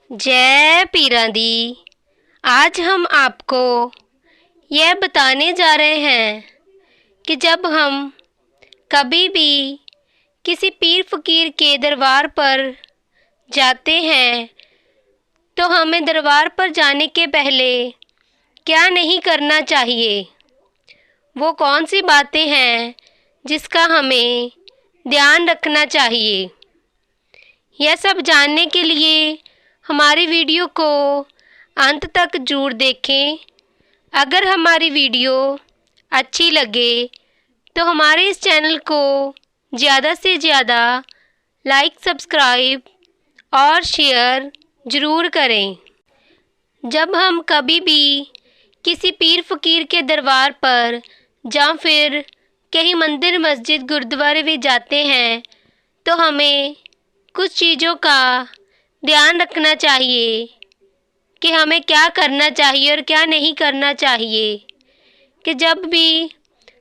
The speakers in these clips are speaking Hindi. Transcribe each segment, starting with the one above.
जय पीरां दी। आज हम आपको यह बताने जा रहे हैं कि जब हम कभी भी किसी पीर फकीर के दरबार पर जाते हैं तो हमें दरबार पर जाने के पहले क्या नहीं करना चाहिए। वो कौन सी बातें हैं जिसका हमें ध्यान रखना चाहिए। यह सब जानने के लिए हमारी वीडियो को अंत तक जरूर देखें। अगर हमारी वीडियो अच्छी लगे तो हमारे इस चैनल को ज़्यादा से ज़्यादा लाइक, सब्सक्राइब और शेयर ज़रूर करें। जब हम कभी भी किसी पीर फकीर के दरबार पर या फिर कहीं मंदिर, मस्जिद, गुरुद्वारे में जाते हैं तो हमें कुछ चीज़ों का ध्यान रखना चाहिए कि हमें क्या करना चाहिए और क्या नहीं करना चाहिए। कि जब भी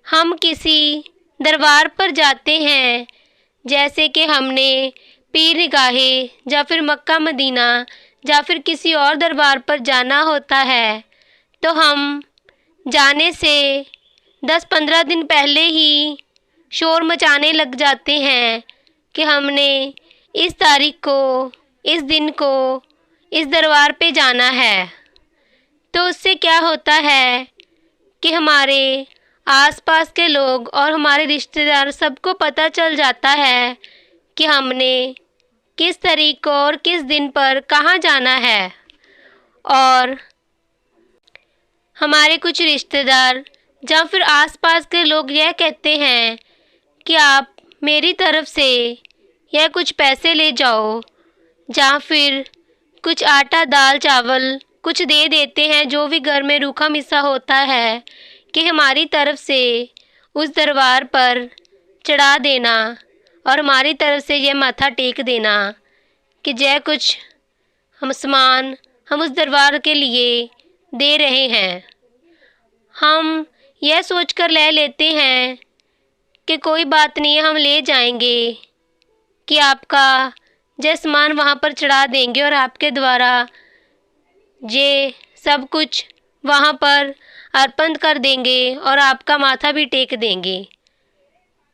हम किसी दरबार पर जाते हैं, जैसे कि हमने पीर गाहे या फिर मक्का मदीना या फिर किसी और दरबार पर जाना होता है, तो हम जाने से 10-15 दिन पहले ही शोर मचाने लग जाते हैं कि हमने इस तारीख को, इस दिन को इस दरबार पे जाना है। तो उससे क्या होता है कि हमारे आसपास के लोग और हमारे रिश्तेदार सबको पता चल जाता है कि हमने किस तारीख को और किस दिन पर कहाँ जाना है। और हमारे कुछ रिश्तेदार या फिर आसपास के लोग यह कहते हैं कि आप मेरी तरफ से यह कुछ पैसे ले जाओ या फिर कुछ आटा, दाल, चावल कुछ दे देते हैं, जो भी घर में रूखा मिसा होता है, कि हमारी तरफ से उस दरबार पर चढ़ा देना और हमारी तरफ से यह माथा टेक देना कि जय कुछ हम सामान हम उस दरबार के लिए दे रहे हैं। हम यह सोचकर ले लेते हैं कि कोई बात नहीं है, हम ले जाएंगे, कि आपका जय सामान वहाँ पर चढ़ा देंगे और आपके द्वारा ये सब कुछ वहाँ पर अर्पण कर देंगे और आपका माथा भी टेक देंगे।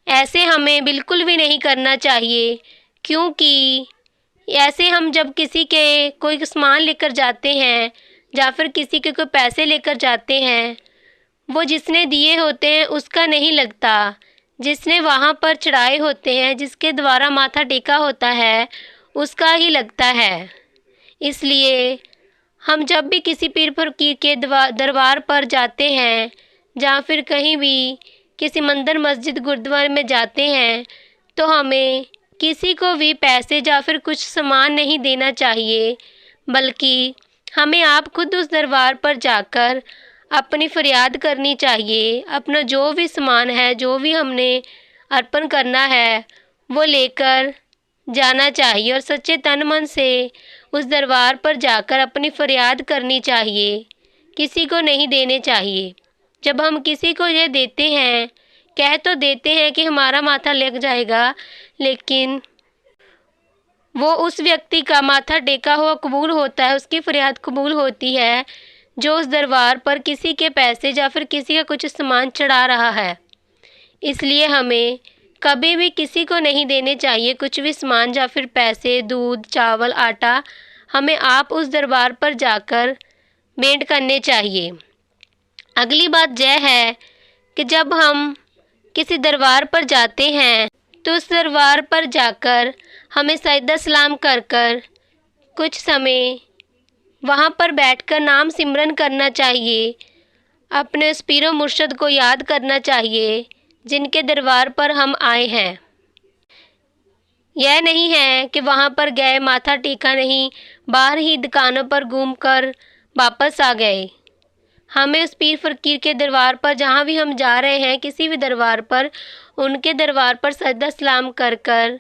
ऐसे हमें बिल्कुल भी नहीं करना चाहिए, क्योंकि ऐसे हम जब किसी के कोई सामान लेकर जाते हैं या फिर किसी के कोई पैसे लेकर जाते हैं, वो जिसने दिए होते हैं उसका नहीं लगता, जिसने वहाँ पर चढ़ाए होते हैं, जिसके द्वारा माथा टेका होता है, उसका ही लगता है। इसलिए हम जब भी किसी पीर फकीर के दरबार पर जाते हैं या फिर कहीं भी किसी मंदिर, मस्जिद, गुरुद्वारे में जाते हैं, तो हमें किसी को भी पैसे या फिर कुछ सामान नहीं देना चाहिए, बल्कि हमें आप खुद उस दरबार पर जाकर अपनी फरियाद करनी चाहिए। अपना जो भी सामान है, जो भी हमने अर्पण करना है, वो लेकर जाना चाहिए और सच्चे तन मन से उस दरबार पर जाकर अपनी फरियाद करनी चाहिए। किसी को नहीं देने चाहिए। जब हम किसी को ये देते हैं, कह तो देते हैं कि हमारा माथा लग जाएगा, लेकिन वो उस व्यक्ति का माथा टेका हुआ कबूल होता है, उसकी फरियाद कबूल होती है जो उस दरबार पर किसी के पैसे या फिर किसी का कुछ सामान चढ़ा रहा है। इसलिए हमें कभी भी किसी को नहीं देने चाहिए कुछ भी सामान या फिर पैसे, दूध, चावल, आटा। हमें आप उस दरबार पर जाकर भेंट करने चाहिए। अगली बात यह है कि जब हम किसी दरबार पर जाते हैं तो उस दरबार पर जाकर हमें सजदा सलाम कर कर कुछ समय वहाँ पर बैठकर नाम सिमरन करना चाहिए। अपने उस पीरो मुर्शद को याद करना चाहिए जिनके दरबार पर हम आए हैं। यह नहीं है कि वहाँ पर गए, माथा टेका नहीं, बाहर ही दुकानों पर घूमकर वापस आ गए। हमें उस पीर फकीर के दरबार पर, जहाँ भी हम जा रहे हैं, किसी भी दरबार पर, उनके दरबार पर सजदा सलाम कर कर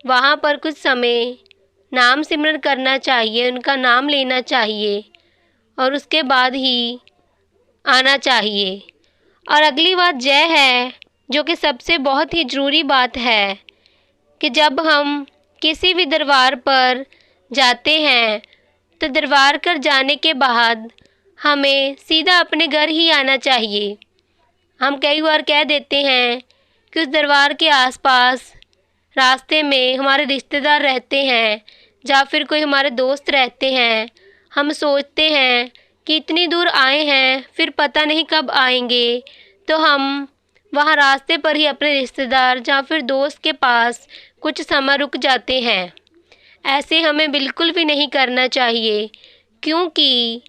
वहाँ पर कुछ समय नाम सिमरन करना चाहिए, उनका नाम लेना चाहिए और उसके बाद ही आना चाहिए। और अगली बात यह है, जो कि सबसे बहुत ही ज़रूरी बात है, कि जब हम किसी भी दरबार पर जाते हैं तो दरबार कर जाने के बाद हमें सीधा अपने घर ही आना चाहिए। हम कई बार कह देते हैं कि उस दरबार के आसपास रास्ते में हमारे रिश्तेदार रहते हैं या फिर कोई हमारे दोस्त रहते हैं। हम सोचते हैं कि इतनी दूर आए हैं, फिर पता नहीं कब आएंगे, तो हम वहाँ रास्ते पर ही अपने रिश्तेदार या फिर दोस्त के पास कुछ समय रुक जाते हैं। ऐसे हमें बिल्कुल भी नहीं करना चाहिए, क्योंकि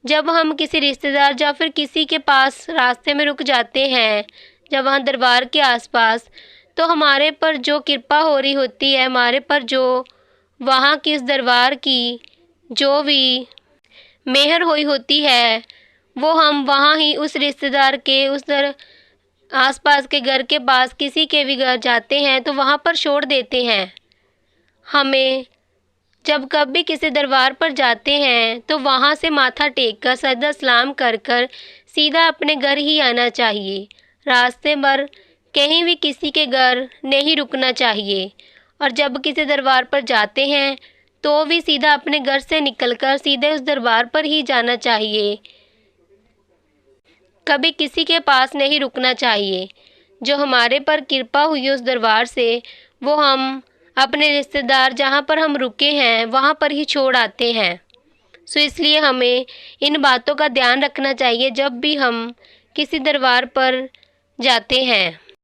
जब हम किसी रिश्तेदार या फिर किसी के पास रास्ते में रुक जाते हैं, जब वहाँ दरबार के आसपास, तो हमारे पर जो कृपा हो रही होती है, हमारे पर जो वहाँ की इस दरबार की जो भी मेहर हुई होती है, वो हम वहाँ ही उस रिश्तेदार के आसपास के घर के पास किसी के भी घर जाते हैं तो वहाँ पर छोड़ देते हैं। हमें जब कभी किसी दरबार पर जाते हैं तो वहाँ से माथा टेक कर सजदा सलाम कर कर सीधा अपने घर ही आना चाहिए। रास्ते पर कहीं भी किसी के घर नहीं रुकना चाहिए। और जब किसी दरबार पर जाते हैं तो भी सीधा अपने घर से निकलकर सीधे उस दरबार पर ही जाना चाहिए। कभी किसी के पास नहीं रुकना चाहिए। जो हमारे पर कृपा हुई उस दरबार से, वो हम अपने रिश्तेदार जहाँ पर हम रुके हैं वहाँ पर ही छोड़ आते हैं। सो इसलिए हमें इन बातों का ध्यान रखना चाहिए जब भी हम किसी दरबार पर जाते हैं।